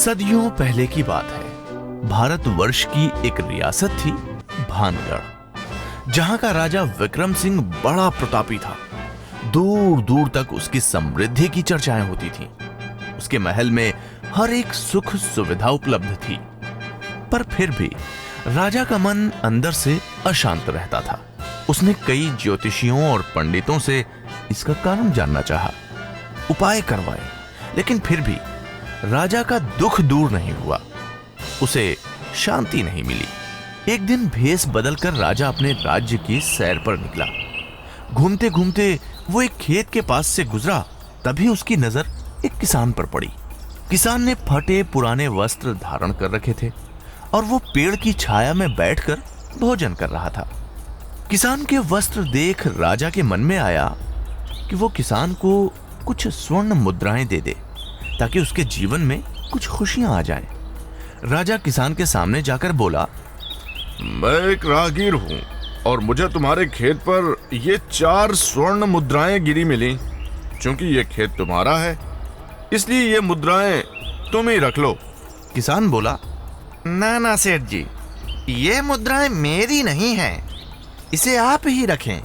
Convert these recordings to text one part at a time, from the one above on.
सदियों पहले की बात है। भारतवर्ष की एक रियासत थी भानगढ़, जहां का राजा विक्रम सिंह बड़ा प्रतापी था। दूर दूर तक उसकी समृद्धि की चर्चाएं होती थीं। उसके महल में हर एक सुख सुविधा उपलब्ध थी, पर फिर भी राजा का मन अंदर से अशांत रहता था। उसने कई ज्योतिषियों और पंडितों से इसका कारण जानना चाहा, उपाय करवाए, लेकिन फिर भी राजा का दुख दूर नहीं हुआ। उसे शांति नहीं मिली। एक दिन भेष बदलकर राजा अपने राज्य की सैर पर निकला। घूमते घूमते वो एक खेत के पास से गुजरा, तभी उसकी नजर एक किसान पर पड़ी। किसान ने फटे पुराने वस्त्र धारण कर रखे थे और वो पेड़ की छाया में बैठकर भोजन कर रहा था। किसान के वस्त्र देख राजा के मन में आया कि वो किसान को कुछ स्वर्ण मुद्राएं दे दे, ताकि उसके जीवन में कुछ खुशियां आ जाएं। राजा किसान के सामने जाकर बोला, मैं एक राहगीर हूँ और मुझे तुम्हारे खेत पर ये 4 स्वर्ण मुद्राएं गिरी मिली। क्योंकि ये खेत तुम्हारा है, इसलिए ये मुद्राएं तुम ही रख लो। किसान बोला, ना ना सेठ जी, ये मुद्राएं मेरी नहीं हैं। इसे आप ही रखें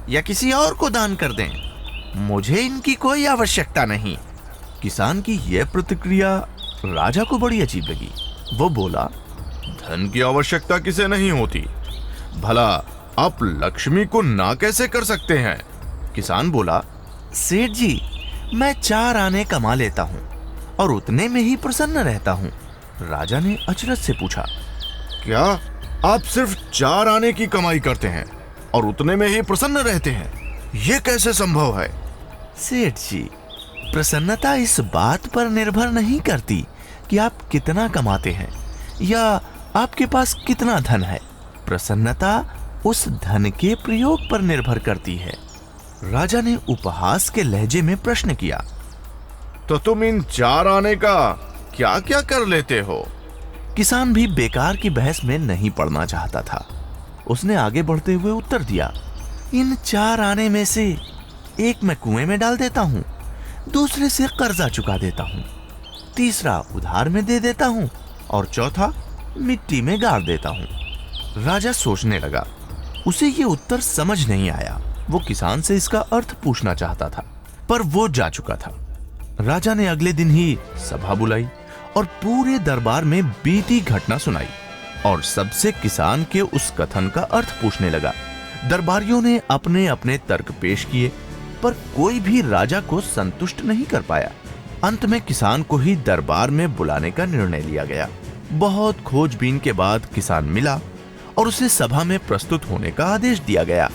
या किसी और को दान कर दें। मुझे इनकी कोई आवश्यकता नहीं। किसान की यह प्रतिक्रिया राजा को बड़ी अजीब लगी। वो बोला, धन की आवश्यकता किसे नहीं होती, भला आप लक्ष्मी को ना कैसे कर सकते हैं? किसान बोला, सेठ जी, मैं 4 आने कमा लेता हूँ और उतने में ही प्रसन्न रहता हूँ। राजा ने अचरज से पूछा, क्या आप सिर्फ 4 आने की कमाई करते हैं और उतने में ही प्रसन्न रहते हैं? ये कैसे संभव है? सेठ जी, प्रसन्नता इस बात पर निर्भर नहीं करती कि आप कितना कमाते हैं या आपके पास कितना धन है। प्रसन्नता उस धन के प्रयोग पर निर्भर करती है। राजा ने उपहास के लहजे में प्रश्न किया, तो तुम इन 4 आने का क्या क्या कर लेते हो? किसान भी बेकार की बहस में नहीं पड़ना चाहता था। उसने आगे बढ़ते हुए उत्तर दिया, इन 4 आने में से एक मैं कुएं में डाल देता हूँ, दूसरे से कर्जा चुका देता हूँ, तीसरा उधार में दे देता हूँ और चौथा मिट्टी में गाड़ देता हूँ। राजा सोचने लगा। उसे ये उत्तर समझ नहीं आया। वो किसान से इसका अर्थ पूछना चाहता था, पर वो जा चुका था। राजा ने अगले दिन ही सभा बुलाई और पूरे दरबार में बीती घटना सुनाई और सबसे किसान के उस कथन का अर्थ पूछने लगा। दरबारियों ने अपने अपने तर्क पेश किए, पर कोई भी राजा को संतुष्ट नहीं कर पाया। अंत में किसान को ही दरबार में बुलाने का निर्णय लिया गया। बहुत खोजबीन के बाद किसान मिला और उसे सभा में प्रस्तुत होने का आदेश दिया गया।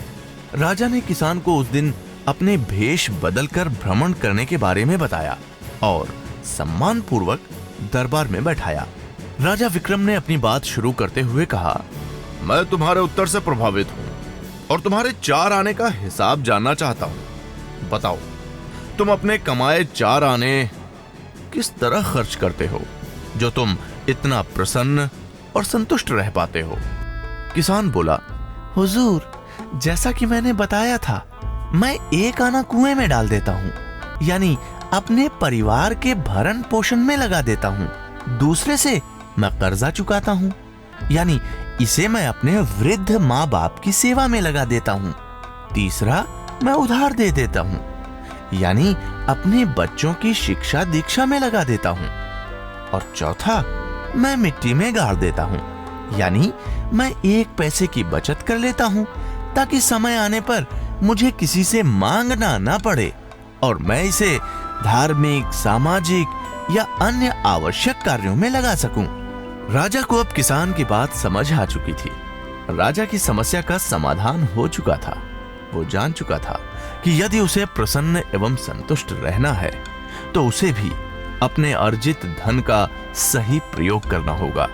राजा ने किसान को उस दिन अपने भेष बदलकर भ्रमण करने के बारे में बताया और सम्मान पूर्वक दरबार में बैठाया। राजा विक्रम ने अपनी बात शुरू करते हुए कहा, मैं तुम्हारे उत्तर से प्रभावित हूँ और तुम्हारे 4 आने का हिसाब जानना चाहता हूँ। बताओ, तुम अपने कमाए 4 आने किस तरह खर्च करते हो, जो तुम इतना प्रसन्न और संतुष्ट रह पाते हो? किसान बोला, हुजूर, जैसा कि मैंने बताया था, मैं 1 आना कुएं में डाल देता हूँ, यानी अपने परिवार के भरण पोषण में लगा देता हूँ। दूसरे से मैं कर्जा चुकाता हूँ, यानी इसे मैं अपने वृद्ध माँ बाप की सेवा में लगा देता हूँ। तीसरा मैं उधार दे देता हूँ, यानी अपने बच्चों की शिक्षा दीक्षा में लगा देता हूँ। और चौथा मैं मिट्टी में गाड़ देता हूँ, यानी मैं 1 पैसे की बचत कर लेता हूँ, ताकि समय आने पर मुझे किसी से मांगना ना पड़े और मैं इसे धार्मिक, सामाजिक या अन्य आवश्यक कार्यों में लगा सकूं। राजा को अब किसान की बात समझ आ चुकी थी। राजा की समस्या का समाधान हो चुका था। वो जान चुका था कि यदि उसे प्रसन्न एवं संतुष्ट रहना है, तो उसे भी अपने अर्जित धन का सही प्रयोग करना होगा।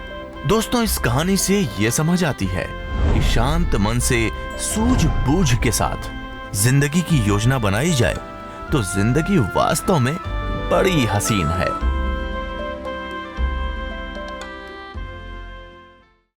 दोस्तों, इस कहानी से यह समझ आती है कि शांत मन से सूझबूझ के साथ जिंदगी की योजना बनाई जाए तो जिंदगी वास्तव में बड़ी हसीन है।